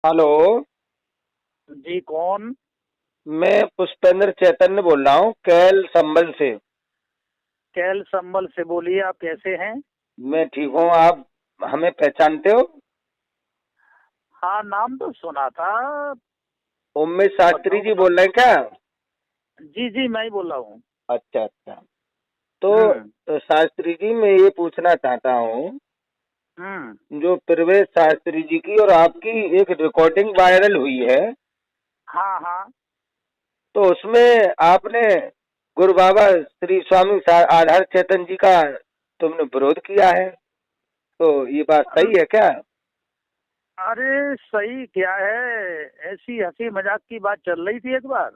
Hello. जी कौन? मैं पुष्पेंद्र चैतन्य बोल रहा हूँ, कैल संबल से। कैल संबल से बोलिए, आप कैसे हैं? मैं ठीक हूँ। आप हमें पहचानते हो? हाँ, नाम तो सुना था। उमेश शास्त्री बताओ जी बताओ। बोल रहे हैं क्या? जी जी, मैं ही बोल रहा हूँ। अच्छा अच्छा। तो हम्म। शास्त्री जी, मैं ये पूछना चाहता हूँ, हम्म। जो प्रवेश शास्त्री जी की और आपकी एक रिकॉर्डिंग वायरल हुई है, हाँ हाँ। तो उसमें आपने गुरु बाबा श्री स्वामी आधार चेतन जी का तुमने विरोध किया है, तो ये बात अर- सही है क्या? अरे सही क्या है, ऐसी हंसी मजाक की बात चल रही थी एक बार।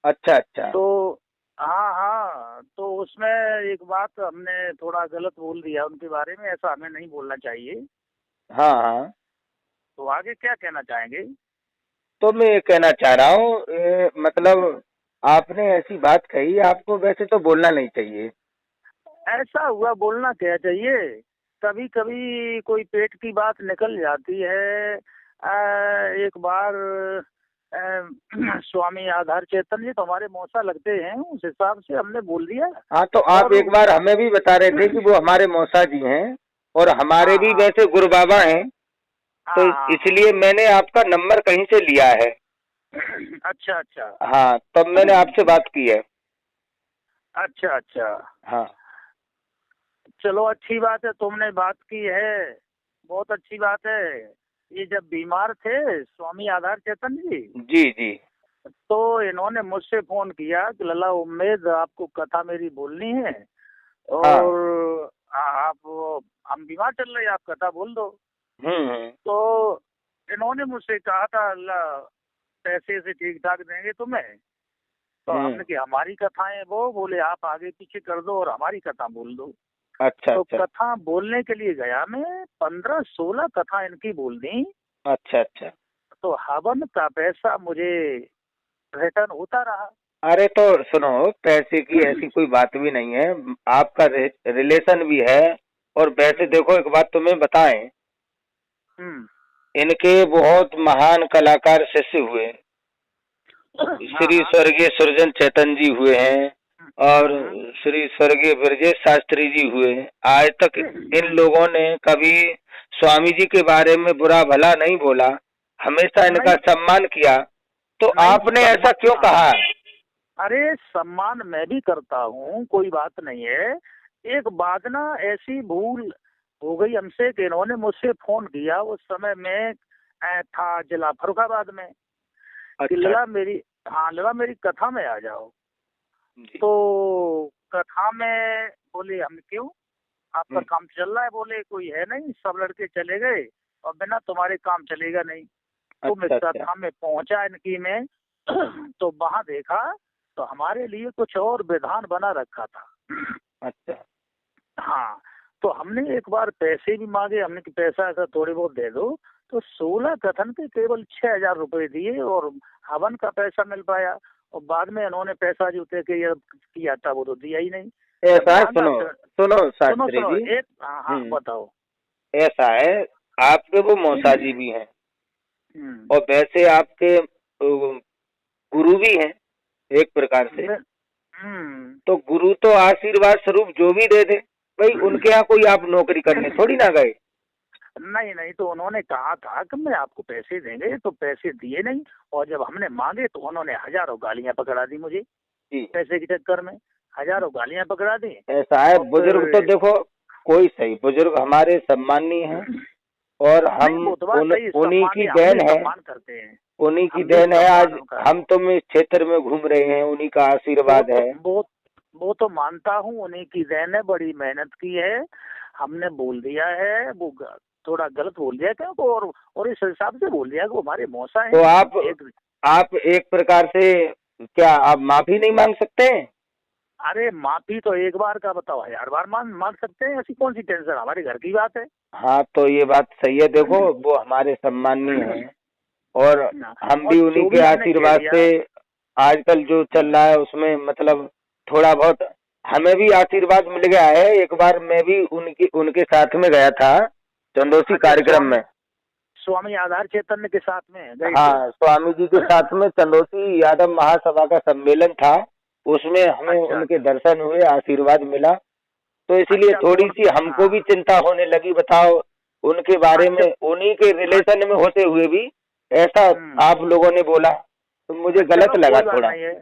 अच्छा अच्छा। तो हाँ हाँ, तो उसमें एक बात हमने थोड़ा गलत बोल दिया उनके बारे में, ऐसा हमें नहीं बोलना चाहिए। हाँ हाँ। तो आगे क्या कहना चाहेंगे? तो मैं ये कहना चाह रहा हूँ, मतलब आपने ऐसी बात कही, आपको वैसे तो बोलना नहीं चाहिए। ऐसा हुआ बोलना क्या चाहिए? कभी कभी कोई पेट की बात निकल जाती है। एक बार स्वामी आधार चेतन जी तो हमारे मौसा लगते हैं, उस हिसाब से हमने बोल दिया। हाँ, तो आप और एक बार हमें भी बता रहे थे कि वो हमारे मौसा जी हैं और हमारे हाँ भी हाँ वैसे गुरु बाबा हैं, तो हाँ हाँ हाँ। इसलिए मैंने आपका नंबर कहीं से लिया है। अच्छा अच्छा। हाँ, तब मैंने आपसे बात की है। अच्छा अच्छा। हाँ। चलो अच्छी बात है, तुमने बात की है, बहुत अच्छी बात है। ये जब बीमार थे स्वामी आधार चेतन जी, जी जी। तो इन्होंने मुझसे फोन किया कि लला उम्मेद आपको कथा मेरी बोलनी है, हाँ। और आप, हम बीमार चल रहे हैं, आप कथा बोल दो। हम्म। तो इन्होंने मुझसे कहा था, अल्लाह पैसे से ठीक ठाक देंगे तुम्हें। तो हम्म। हमने कि हमारी कथाएं, वो बोले आप आगे पीछे कर दो और हमारी कथा बोल दो। अच्छा तो अच्छा। कथा बोलने के लिए गया मैं, 15-16 कथा इनकी बोल दी। अच्छा अच्छा। तो हवन का पैसा मुझे रिटर्न होता रहा। अरे तो सुनो, पैसे की ऐसी कोई बात भी नहीं है। आपका रिलेशन भी है। और वैसे हम्म। देखो, एक बात तुम्हें बताएं, हम्म। इनके बहुत महान कलाकार शिष्य हुए, हाँ श्री हाँ। स्वर्गीय सुरजन चैतन जी हुए हैं और हम्म। श्री स्वर्गीय ब्रजेश शास्त्री जी हुए। आज तक इन लोगों ने कभी स्वामी जी के बारे में बुरा भला नहीं बोला, हमेशा इनका नहीं सम्मान किया। तो नहीं, आपने ऐसा सम्मान, क्यों हाँ, कहा? अरे सम्मान मैं भी करता हूँ, कोई बात नहीं है। एक बात ना, ऐसी भूल हो गई हमसे कि इन्होंने मुझसे फोन किया, उस समय मैं था जिला फरुखाबाद में, कि अच्छा। लला मेरी, हाँ लला मेरी कथा में आ जाओ। जी। तो कथा में बोले हम क्यों, आपका हम्म। काम चल रहा है? बोले कोई है नहीं, सब लड़के चले गए और बिना तुम्हारे काम चलेगा नहीं। तो मैं अच्छा अच्छा। कथा में पहुंचा इनकी में, तो वहां देखा तो हमारे लिए कुछ और विधान बना रखा था। अच्छा। हाँ। तो हमने एक बार पैसे भी मांगे, हमने कि पैसा ऐसा थोड़े बहुत दे दो। तो 16 कथन के केवल 6,000 रुपए दिए और हवन का पैसा मिल पाया। और बाद में इन्होंने पैसा जो तय किया था वो तो दिया ही नहीं। जब ऐसा है, मांगा सुनो फिर। सुनो सुनो शास्त्री सुनो जी। एक, हाँ हाँ हम्म। बताओ। ऐसा है, आपके वो मौसा जी भी हैं हम्म। और वैसे आपके गुरु भी हैं, एक प्रकार से। मैं- हम्म। तो गुरु तो आशीर्वाद स्वरूप जो भी दे दे, भाई उनके यहाँ कोई आप नौकरी करने थोड़ी ना गए। नहीं नहीं, तो उन्होंने कहा था कि मैं आपको पैसे देंगे, तो पैसे दिए नहीं। और जब हमने मांगे तो उन्होंने हजारों गालियां पकड़ा दी मुझे, जी। पैसे के चक्कर में हजारों गालियां पकड़ा दी। ऐसा है, और बुजुर्ग तो फिर देखो, कोई सही बुजुर्ग हमारे सम्मानीय हैं और हम नहीं, वो तो बात उन सही, उन्हीं सम्मान की हम भी देन है। सम्मान करते हैं। उन्हीं की हम भी देन है, सम्मान आज उनका। हम तुम इस क्षेत्र में घूम रहे हैं, उन्हीं का वो आशीर्वाद तो है। वो वो तो मानता हूँ, उन्हीं की देन है, बड़ी मेहनत की है। हमने बोल दिया है, वो थोड़ा गलत बोल दिया क्या, और इस हिसाब से बोल दिया कि वो हमारे मौसा तो हैं। एक, आप एक प्रकार से, क्या आप माफी नहीं मांग सकते हैं? अरे माफी तो एक बार का बताओ, 1000 बार मांग मांग सकते हैं, ऐसी कौन सी टेंशन, हमारे घर की बात है। हाँ, तो ये बात सही है, देखो वो हमारे सम्माननीय हैं और हम और भी उन्हीं जो के भी हमने कह आशीर्वाद दिया। से आजकल जो चल रहा है उसमें, मतलब थोड़ा बहुत हमें भी आशीर्वाद मिल गया है। एक बार मैं भी उनके उनके साथ में गया था चंदोसी अच्छा, कार्यक्रम स्वामी, में। स्वामी आधार चैतन्य के साथ में गए थे। हाँ, स्वामी जी के साथ में चंदौसी यादव महासभा का सम्मेलन था, उसमें हमें अच्छा उनके दर्शन हुए, आशीर्वाद मिला। तो इसीलिए अच्छा तो थोड़ी सी हमको भी चिंता होने लगी। बताओ, उनके बारे अच्छा में, उन्हीं के रिलेशन में होते हुए भी ऐसा आप लोगों ने बोला, तो मुझे गलत चलो लगा कोई बात थोड़ा। नहीं है,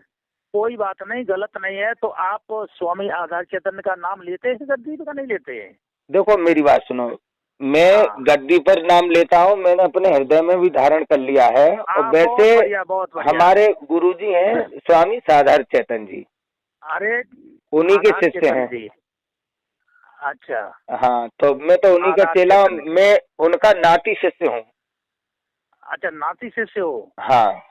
कोई बात नहीं, गलत नहीं है। तो आप स्वामी आधार चैतन्य का नाम लेते हैं गद्दी का नहीं लेते हैं? देखो मेरी बात सुनो, मैं हाँ। गद्दी पर नाम लेता हूँ, मैंने अपने हृदय में भी धारण कर लिया है। और हाँ, वैसे बहुत बढ़िया। हमारे गुरुजी हैं स्वामी साधार चैतन्य जी, अरे उन्हीं के आधार शिष्य चैतन्य हैं। जी। अच्छा, हाँ, तो मैं तो उन्हीं का आधार चेला हूँ, चैतन्य। मैं उनका नाती शिष्य हूँ। अच्छा, नाती शिष्य हो? हाँ।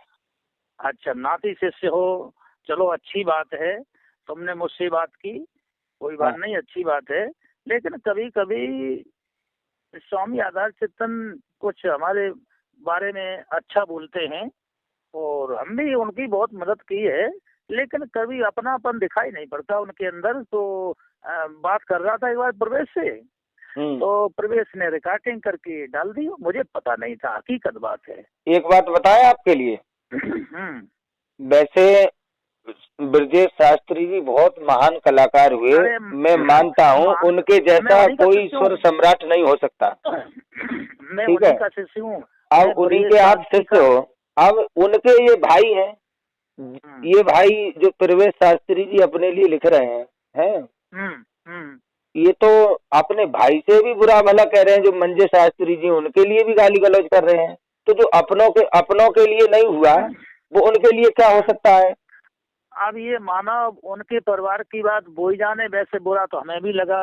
अच्छा, नाती शिष्य हो, चलो अच्छी बात है। तुमने मुझसे बात की, कोई बात हाँ। नहीं, अच्छी बात है। लेकिन कभी कभी स्वामी आधार चैतन्य कुछ हमारे बारे में अच्छा बोलते हैं, और हम भी उनकी बहुत मदद की है, लेकिन कभी अपनापन दिखाई नहीं पड़ता उनके अंदर। तो बात कर रहा था एक बार प्रवेश से, तो प्रवेश ने रिकॉर्डिंग करके डाल दी, मुझे पता नहीं था, हकीकत बात है। एक बात बताएं आपके लिए, वैसे ब्रजेश शास्त्री जी बहुत महान कलाकार हुए, अरे मैं मानता हूँ उनके मैं जैसा उन्हीं का कोई शिष्य हूँ। स्वर सम्राट नहीं हो सकता। मैं ठीक उन्हीं है, का शिष्य हूँ। अब उन्हीं के आप शिष्य हो। अब उनके ये भाई हैं, ये भाई जो प्रवेश शास्त्री जी अपने लिए लिख रहे हैं, ये तो अपने भाई से भी बुरा भला कह रहे हैं। जो मंजे शास्त्री जी, उनके लिए भी गाली गलौज कर रहे हैं। तो जो अपनों के लिए नहीं हुआ, वो उनके लिए क्या हो सकता है? अब ये मानव उनके परिवार की बात बोई जाने, वैसे बुरा तो हमें भी लगा।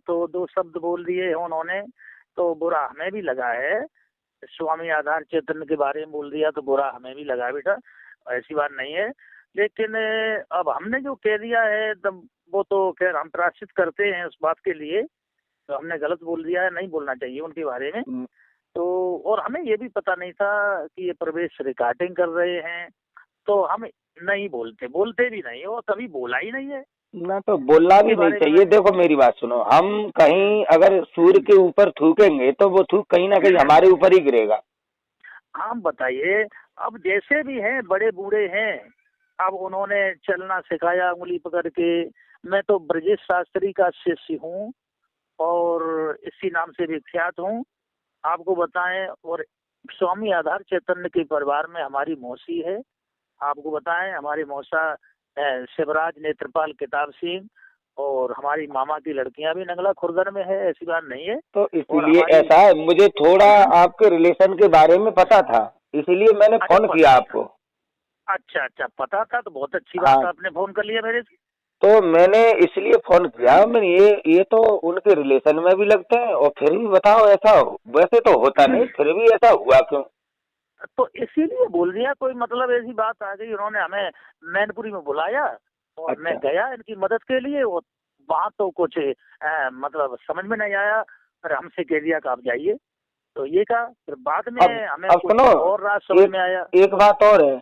तो दो शब्द बोल दिए उन्होंने, तो बुरा हमें भी लगा है। स्वामी आधार चैतन्य के बारे में बोल दिया तो बुरा हमें भी लगा बेटा, ऐसी बात नहीं है। लेकिन अब हमने जो कह दिया है तब वो तो खैर हम प्रायश्चित करते हैं उस बात के लिए। तो हमने गलत बोल दिया है, नहीं बोलना चाहिए उनके बारे में। तो और हमें ये भी पता नहीं था कि ये प्रवेश रिकॉर्डिंग कर रहे हैं, तो हम नहीं बोलते भी नहीं, और कभी बोला ही नहीं है ना, तो बोलना भी नहीं चाहिए। देखो मेरी बात सुनो, हम कहीं अगर सूर्य के ऊपर थूकेंगे तो वो थूक कहीं ना कहीं हमारे ऊपर ही गिरेगा। आप बताइए, अब जैसे भी हैं बड़े बूढ़े हैं, अब उन्होंने चलना सिखाया उंगली पकड़ के। मैं तो ब्रजेश शास्त्री का शिष्य हूँ और इसी नाम से विख्यात हूँ, आपको बताएं। और स्वामी आधार चैतन्य के परिवार में हमारी मौसी है, आपको बताएं। हमारे मौसा शिवराज नेत्रपाल किताब सिंह, और हमारी मामा की लड़कियां भी नंगला खुर्दर में है, ऐसी बात नहीं है। तो इसलिए ऐसा है, मुझे थोड़ा आपके रिलेशन के बारे में पता था, इसीलिए मैंने फोन किया आपको। अच्छा, पता था तो बहुत अच्छी बात, आपने फोन कर लिया मेरे से। तो मैंने इसलिए फोन किया, मैंने ये तो उनके रिलेशन में भी लगते हैं, और फिर भी बताओ ऐसा वैसे तो होता नहीं, फिर भी ऐसा हुआ क्यों? तो इसीलिए बोल दिया, कोई मतलब ऐसी बात आ गई। उन्होंने हमें मैनपुरी में बुलाया और मैं गया इनकी मदद के लिए। वहाँ तो कुछ मतलब समझ में नहीं आया, फिर हमसे कह दिया कि आप जाइए, तो ये कहा। फिर बाद में हमें कुछ और रात समझ में आया। एक बात और है,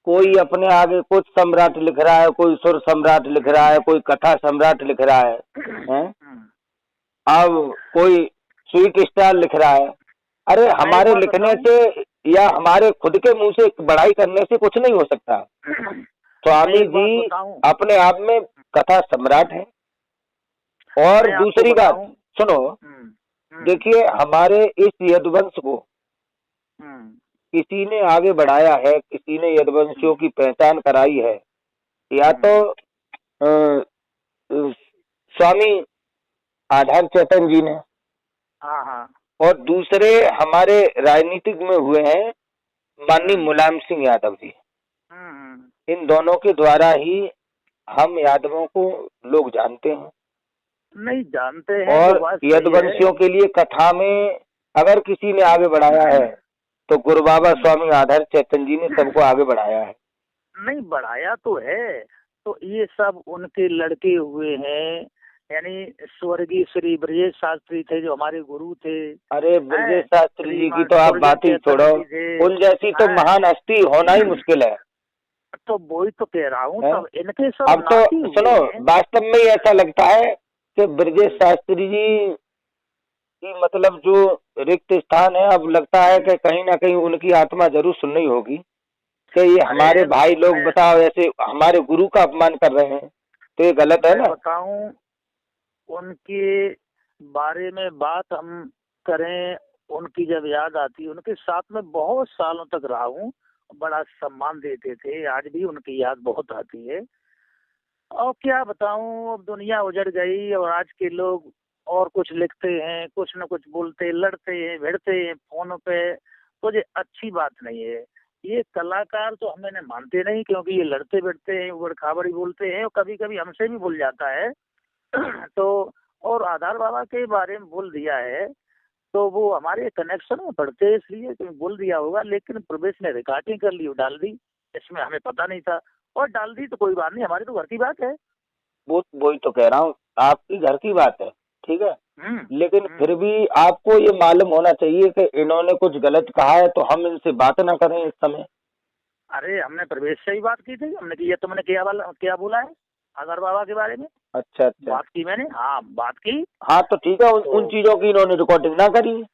कोई अपने आगे कुछ सम्राट लिख रहा है, कोई सुर सम्राट लिख रहा है, कोई कथा सम्राट लिख रहा है? अब कोई स्वीट स्टार लिख रहा है। अरे हमारे लिखने से या हमारे खुद के मुंह से बड़ाई करने से कुछ नहीं हो सकता। स्वामी जी अपने आप में कथा सम्राट है। और दूसरी बात सुनो, देखिए हमारे इस यदुवंश को किसी ने आगे बढ़ाया है, किसी ने यदुवंशियों की पहचान कराई है, या तो स्वामी आधार चैतन्य जी ने, और दूसरे हमारे राजनीतिक में हुए हैं माननीय मुलायम सिंह यादव जी। इन दोनों के द्वारा ही हम यादवों को लोग जानते हैं, नहीं जानते हैं। और यदुवंशियों के लिए कथा में अगर किसी ने आगे बढ़ाया है तो गुरु बाबा स्वामी आधार चैतन्य जी ने सबको आगे बढ़ाया है। नहीं बढ़ाया तो है, तो ये सब उनके लड़के हुए हैं, यानी स्वर्गीय श्री ब्रजेश शास्त्री थे जो हमारे गुरु थे। अरे ब्रजेश शास्त्री जी की तो आप बात ही छोड़ो, उन जैसी तो महान हस्ती होना ही मुश्किल है। तो वही तो कह रहा हूँ, तब इनके सब अब तो सुनो, वास्तव में ऐसा लगता है कि ब्रजेश शास्त्री जी की मतलब जो रिक्त स्थान है। अब लगता है कि कहीं ना कहीं उनकी आत्मा जरूर सुन रही होगी कि ये हमारे अरे भाई लोग मैं बताओ ऐसे हमारे गुरु का अपमान कर रहे हैं, तो ये गलत है मैं ना। बताऊं, उनके बारे में बात हम करें, उनकी जब याद आती, उनके साथ में बहुत सालों तक रहा हूँ, बड़ा सम्मान देते थे, आज भी उनकी याद बहुत आती है। और क्या बताऊं, अब दुनिया उजड़ गई और आज के लोग और कुछ लिखते हैं, कुछ न कुछ बोलते, लड़ते हैं, भिड़ते हैं फोनों पे। तो ये अच्छी बात नहीं है। ये कलाकार तो हमें नहीं मानते नहीं, क्योंकि ये लड़ते भिड़ते हैं, उबड़ खाबड़ी बोलते हैं, और कभी कभी हमसे भी भूल जाता है। तो और आधार बाबा के बारे में बोल दिया है, तो वो हमारे कनेक्शन में पड़ते हैं, इसलिए तो बोल दिया होगा। लेकिन प्रवेश ने रिकॉर्डिंग कर ली और डाल दी, इसमें हमें पता नहीं था, और डाल दी तो कोई बात नहीं, हमारी तो घर की बात है। वो वही तो कह रहा हूँ, आपकी घर की बात है, ठीक है। हम्म। लेकिन हम्म। फिर भी आपको ये मालूम होना चाहिए कि इन्होंने कुछ गलत कहा है, तो हम इनसे बात ना करें इस समय। अरे हमने प्रवेश से ही बात की थी, हमने कि ये तुमने क्या बोला है आधार बाबा के बारे में। अच्छा अच्छा। बात की मैंने, हाँ बात की। हाँ तो ठीक है, तो उन चीजों की इन्होंने रिकॉर्डिंग ना करी।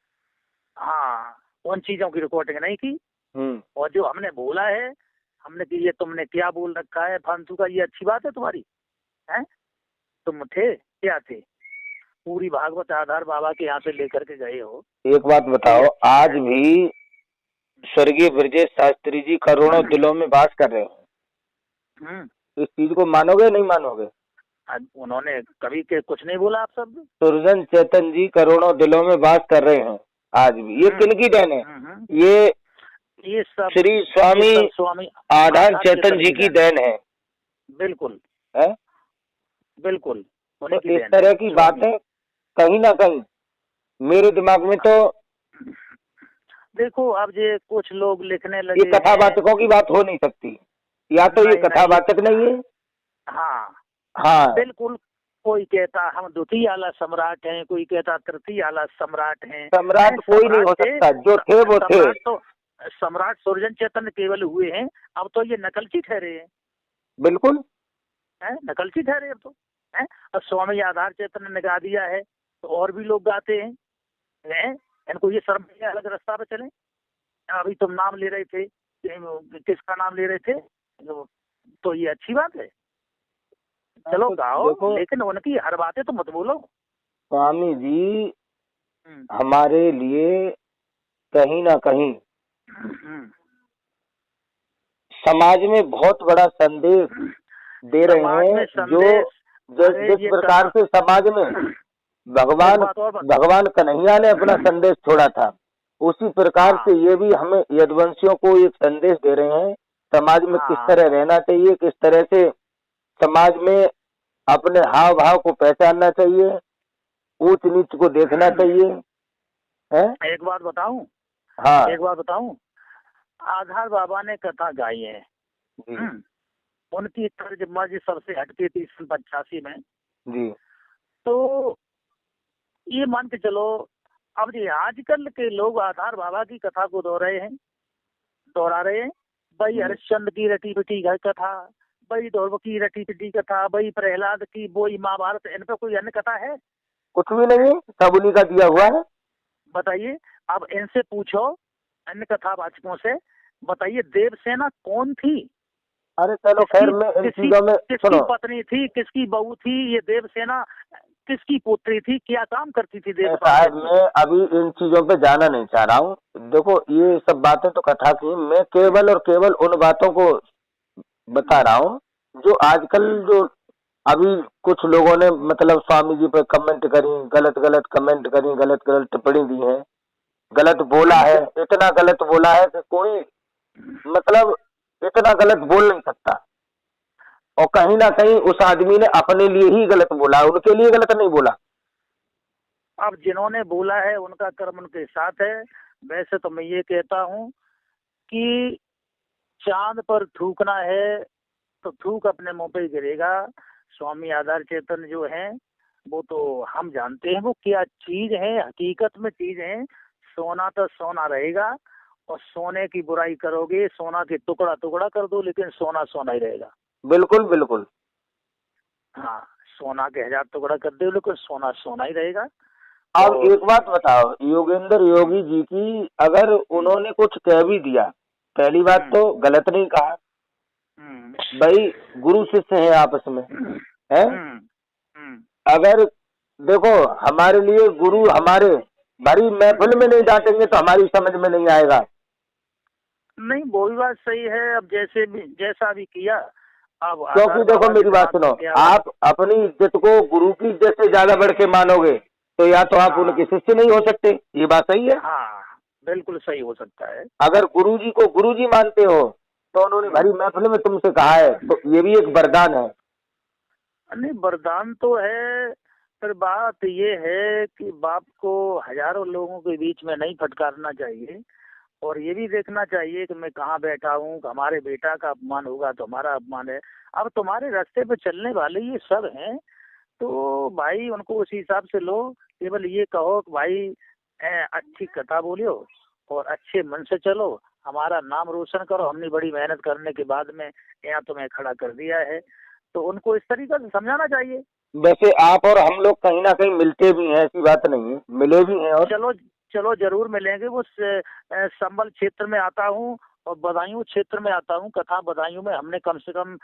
हाँ, उन चीजों की रिकॉर्डिंग नहीं की। हम्म। और जो हमने बोला है, हमने कि ये तुमने क्या बोल रखा है फालतू का, ये अच्छी बात है तुम्हारी? है, तुम थे क्या थे? पूरी भागवत आधार बाबा के यहाँ से लेकर के गए हो, एक बात तो ये बताओ, अच्छी आज है? भी स्वर्गीय ब्रजेश शास्त्री जी करोड़ों दिलों में वास कर रहे हैं। हम्म। इस चीज को मानोगे नहीं मानोगे? आज उन्होंने कभी के कुछ नहीं बोला आप सब। सुरजन चेतन जी करोड़ों दिलों में वास कर रहे हैं आज भी। ये हम्म। किनकी देन है? हम्म। ये ये सब श्री ये स्वामी सब स्वामी आधार आधार चेतन चेतन जी की की देन है। देन है। बिल्कुल। है? बिल्कुल तो उन्हीं की इस देन है तरह की स्वामी। बातें कहीं ना कहीं मेरे दिमाग में तो देखो अब ये कुछ लोग लिखने ये लगे हैं। कथावाचकों की बात हो नहीं सकती। या तो ये नहीं नहीं। कथावाचक नहीं है। हाँ हाँ। बिल्कुल। कोई कहता हम द्वितीय आला सम्राट हैं, कोई कहता तृतीय आला सम्राट हैं। सम्राट कोई नहीं सम्राट हो थे, सकता, जो थे वो थे। सम्राट तो सम्राट सुरजन चेतन केवल हुए हैं। अब तो ये नकलची ठहरे हैं। बिल्कुल। हैं, नकलची ठहरे अब तो। हैं, अब स्वामी आधार चेतन ने गा दिया है, तो और भी लोग गाते हैं। हैं, इनको ये शर्म नहीं है, अलग रास्ता पे चले। अभी तुम नाम ले रहे थे, किसका नाम ले रहे थे? तो ये अच्छी बात है, चलो तो गाओ, देखो, लेकिन उनकी हर बातें तो मत बोलो। स्वामी जी हम्म। हमारे लिए कहीं ना कहीं हम्म। समाज में बहुत बड़ा संदेश दे रहे समाज हैं। में जो संदेश। अरे जिस ये प्रकार से समाज में एक भगवान बात और भगवान कन्हैया ने अपना संदेश छोड़ा था, उसी प्रकार हाँ से ये भी हमें यदुवंशियों को एक संदेश दे रहे हैं। समाज में किस हाँ। तरह रहना चाहिए, किस तरह से समाज में अपने हाव भाव को पहचानना चाहिए, ऊंच नीच को देखना चाहिए। है? एक बात बताऊं, हाँ एक बात बताऊं, आधार बाबा ने कथा गाई है। जी उनकी तर्ज मर्ज सबसे हटती थी सन 85 में। जी। तो ये मान के चलो, अब ये आजकल के लोग आधार बाबा की कथा को दोहरा रहे हैं। भाई जी। हरिश्चंद्र की रटी पिटी घर कथा, भाई ध्रुव की रटी पिटी कथा, भाई प्रहलाद की बोई महाभारत, इन पे कोई अन्य कथा है? कुछ भी नहीं है, सब उन्हीं का दिया हुआ हैं? है। बताइए, अब इनसे पूछो, अन्य कथावाचकों से, बताइए देवसेना कौन थी? अरे चलो खैर, किसकी मैं इन किसकी चीजों में किसकी सुनो। पत्नी थी, किसकी बहू थी ये देवसेना? किसकी पुत्री थी, क्या काम करती थी ऐसा देवपाल है, जैसी? मैं अभी इन चीजों पे जाना नहीं चाह रहा हूँ। देखो ये सब बातें तो कथा की, मैं केवल और केवल उन बातों को बता रहा हूँ जो आजकल जो अभी कुछ लोगों ने मतलब स्वामी जी पे कमेंट करी, गलत गलत कमेंट करी, गलत गलत टिप्पणी दी है, गलत बोला नहीं है। तो इतना गलत बोला है कि कोई मतलब इतना गलत बोल नहीं सकता। और कहीं ना कहीं उस आदमी ने अपने लिए ही गलत बोला, उनके लिए गलत नहीं बोला। अब जिन्होंने बोला है उनका कर्म उनके साथ है। वैसे तो मैं ये कहता हूँ कि चांद पर थूकना है तो थूक अपने मुंह पे ही गिरेगा। स्वामी आधार चेतन जो है, वो तो हम जानते हैं वो क्या चीज है, हकीकत में चीज है। सोना तो सोना रहेगा, और सोने की बुराई करोगे, सोना के टुकड़ा टुकड़ा कर दो, लेकिन सोना सोना ही रहेगा। बिल्कुल बिल्कुल। हाँ, सोना के 1000 टुकड़ा कर दो, लेकिन सोना सोना ही रहेगा। अब तो एक बात बताओ, योगेंद्र योगी जी की अगर उन्होंने कुछ कह भी दिया, पहली बात हम्म, तो गलत नहीं कहा हम्म, भाई, गुरु शिष्य है आपस में, है। हम्म, हम्म, अगर देखो, हमारे लिए गुरु हमारे भरी महफिल में नहीं डांटेंगे तो हमारी समझ में नहीं आएगा। नहीं वो भी बात सही है। अब जैसे भी जैसा भी किया, अब क्योंकि आधार देखो बाबा के मेरी बात साथ सुनो, क्या आप अपनी इज्जत को गुरु की इज्जत से ज्यादा बढ़ के मानोगे तो या तो आप हाँ, उनके शिष्य नहीं हो सकते, ये बात सही है। हाँ, बिल्कुल सही हो सकता है। अगर गुरु जी को गुरु जी मानते हो तो उन्होंने हम्म, भरी महफिल में तुमसे कहा है तो ये भी एक वरदान है। नहीं वरदान तो है, पर बात ये है कि बाप को हजारों लोगों के बीच में नहीं फटकारना चाहिए, और ये भी देखना चाहिए कि मैं कहाँ बैठा हूँ, हमारे बेटा का अपमान होगा तो हमारा अपमान है। अब तुम्हारे रास्ते पे चलने वाले ये सब हैं, तो भाई उनको उसी हिसाब से लो। केवल ये कहो कि भाई अच्छी कथा बोलियो और अच्छे मन से चलो, हमारा नाम रोशन करो, हमने बड़ी मेहनत करने के बाद में यहाँ तुम्हें खड़ा कर दिया है। तो उनको इस तरीके से समझाना चाहिए। वैसे आप और हम लोग कहीं ना कहीं मिलते भी हैं, ऐसी बात नहीं है, मिले भी हैं। और चलो, चलो जरूर मिलेंगे। वो संबल क्षेत्र में आता हूँ और बदायूं क्षेत्र में आता हूँ। कथा बदायूं में हमने कम से कम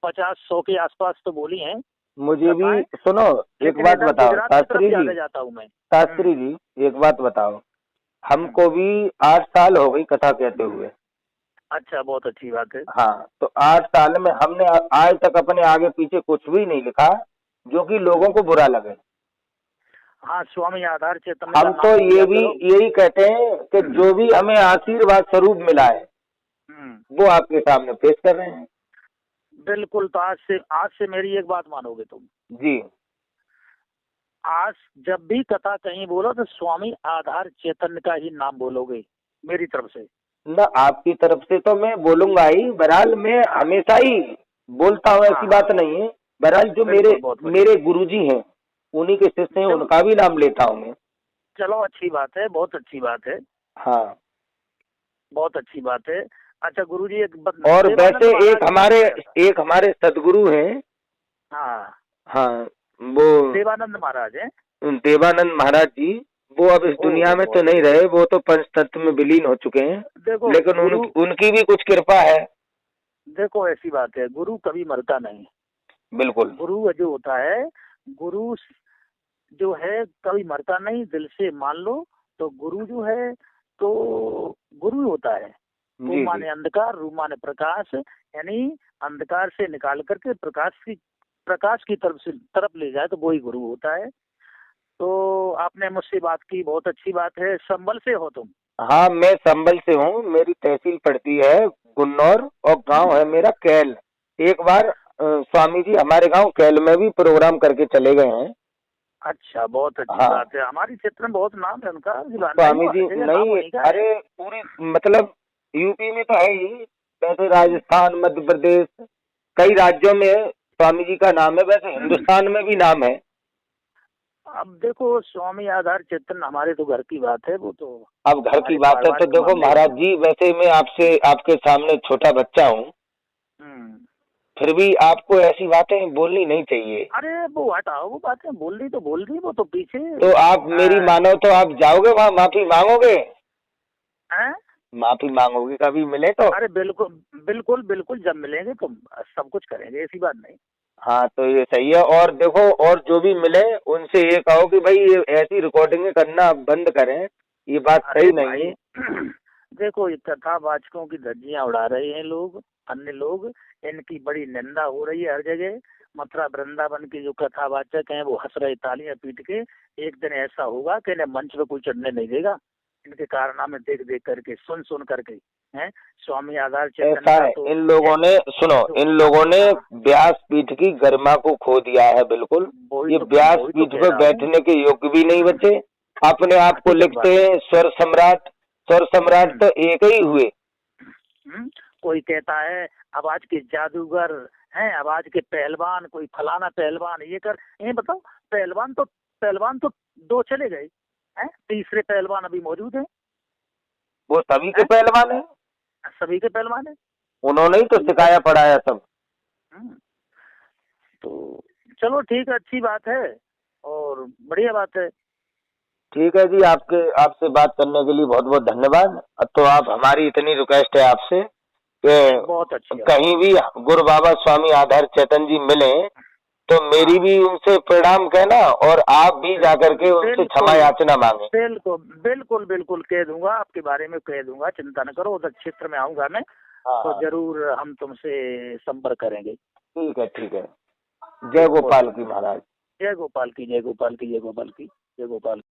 50-100 के आसपास तो बोली हैं मुझे भी कथाएं। सुनो, एक लेकिन बात इधर बताओ गुजरात की तरफ शास्त्री जी, ज्यादा जाता हूँ मैं। शास्त्री जी एक बात बताओ, हम्म, हमको भी 8 साल हो गई कथा कहते हुए। अच्छा, बहुत अच्छी बात है। हाँ, तो 8 साल में हमने आज तक अपने आगे पीछे कुछ भी नहीं लिखा जो कि लोगों हम्म, को बुरा लगे। हाँ, स्वामी आधार चैतन्य का हम तो नाम ले ये लिया भी करो। यही कहते हैं कि जो भी हमें आशीर्वाद स्वरूप मिला है हम्म, वो आपके सामने पेश कर रहे हैं। बिल्कुल। तो आज से मेरी एक बात मानोगे तुम। जी। आज जब भी कथा कहीं बोलो तो स्वामी आधार चैतन्य का ही नाम बोलोगे, मेरी तरफ से। न आपकी तरफ से तो मैं बोलूंगा ही, बहरहाल मैं हाँ, हमेशा ही बोलता हूँ, हाँ, ऐसी हाँ, बात नहीं है। बहरहाल जो मेरे बिल्कुल, बहुत बढ़िया। मेरे गुरुजी हैं उन्हीं के शिष्य हैं, चलो, उनका भी नाम लेता हूँ मैं। चलो अच्छी बात है, बहुत अच्छी बात है, हाँ। बहुत अच्छी बात है। अच्छा गुरुजी, एक और देवानंद वैसे महाराज का बताया था। एक हमारे सदगुरु हैं। हाँ, हाँ, वो देवानंद महाराज है। देवानंद महाराज जी, वो अब इस दुनिया ओहो, में तो बहुत नहीं बढ़िया। रहे, वो तो पंचतत्व में विलीन हो चुके हैं। देखो लेकिन गुरु, उनकी भी कुछ कृपा है। देखो ऐसी बात है, गुरु कभी मरता नहीं। बिल्कुल। गुरु जो होता है, गुरु जो है कभी मरता नहीं, दिल से मान लो। तो गुरु जो है, तो गुरु ही होता है। ओम जी जी। माने अंधकार, रू माने प्रकाश, यानी अंधकार से निकाल करके प्रकाश की तरफ ले जाए तो वो ही गुरु होता है। तो आपने मुझसे बात की, बहुत अच्छी बात है। संबल से हो तुम? हाँ, मैं संभल से हूँ, मेरी तहसील पड़ती है गुन्नौर और गांव है मेरा कैल। एक बार स्वामी जी हमारे गांव कैल में भी प्रोग्राम करके चले गए हैं। अच्छा, बहुत अच्छी हाँ, बात है। हमारी क्षेत्र में बहुत नाम है उनका। नहीं, स्वामी वो जी हर जगह नाम नहीं, उन्हीं का है। अरे पूरी मतलब यूपी में तो है ही, वैसे राजस्थान, मध्य प्रदेश, कई राज्यों में स्वामी जी का नाम है, वैसे हिंदुस्तान में भी नाम है। अब देखो, स्वामी आधार चेतन हमारे तो घर की बात है, वो तो अब घर की हमारे बात है तो पारिवारिक देखो मामले हैं। महाराज जी, वैसे मैं आपसे आपके सामने छोटा बच्चा हूँ, हम्म, फिर भी आपको ऐसी बातें बोलनी नहीं चाहिए। अरे वो हटाओ, वो बातें बोल दी, वो तो पीछे तो आप मेरी मानो तो आप जाओगे वहाँ, माफी मांगोगे? हैं। माफी मांगोगे कभी मिले तो? अरे बिल्कुल, बिल्कुल, बिल्कुल, जब मिलेंगे तो सब कुछ करेंगे, ऐसी बात नहीं। हाँ, तो ये सही है। और देखो, और जो भी मिले उनसे ये कहो कि भाई ये ऐसी रिकॉर्डिंग करना बंद करें, ये बात अरे सही नहीं भाई है। देखो, ये कथावाचकों की धज्जियां उड़ा रहे हैं लोग, अन्य लोग। इनकी बड़ी निंदा हो रही है हर जगह। मथुरा वृंदावन के जो कथावाचक हैं वो हंस रहे तालियां पीट के। एक दिन ऐसा होगा कि इन्हें मंच पे कोई चढ़ने नहीं देगा। इनके कारनामे देख देख करके, सुन सुन करके हैं। स्वामी आधार चैतन्य ऐसा का है, तो इन लोगों ने सुनो, इन लोगों ने हाँ, व्यासपीठ की गरिमा को खो दिया है बिल्कुल। ये वही तो व्यासपीठ कह पे रहा हूँ। बैठने के योग्य भी नहीं बचे। अपने आप को हकीकत लिखते बात है। हैं स्वर सम्राट। स्वर सम्राट तो एक ही हुए। कोई कहता है आवाज के जादूगर हैं, आवाज के पहलवान, कोई फलाना पहलवान ये कर। ये बताओ, पहलवान तो दो चले गए हैं, तीसरे पहलवान अभी मौजूद हैं। वो सभी के हैं? पहलवान है, सभी के पहलवान हैं। उन्होंने ही तो तो ये सिखाया पढ़ाया सब। हम्म, तो चलो ठीक है, अच्छी बात है। और बढ़िया बात है। ठीक है जी, आपसे बात करने के लिए बहुत बहुत धन्यवाद। तो आप, हमारी इतनी रिक्वेस्ट है आपसे कि बहुत अच्छी बात। कहीं भी गुरु बाबा स्वामी आधार चेतन जी मिले तो मेरी भी उनसे प्रणाम कहना, और आप भी जाकर के उनसे क्षमा याचना मांगे। बिल्कुल बिल्कुल बिल्कुल कह दूंगा, आपके बारे में कह दूंगा, चिंता न करो। उधर क्षेत्र में आऊंगा मैं, तो जरूर हम तुमसे संपर्क करेंगे। ठीक है, ठीक है। जय गोपाल की महाराज। जय गोपाल की, जय गोपाल की, जय गोपाल की, जय गोपाल।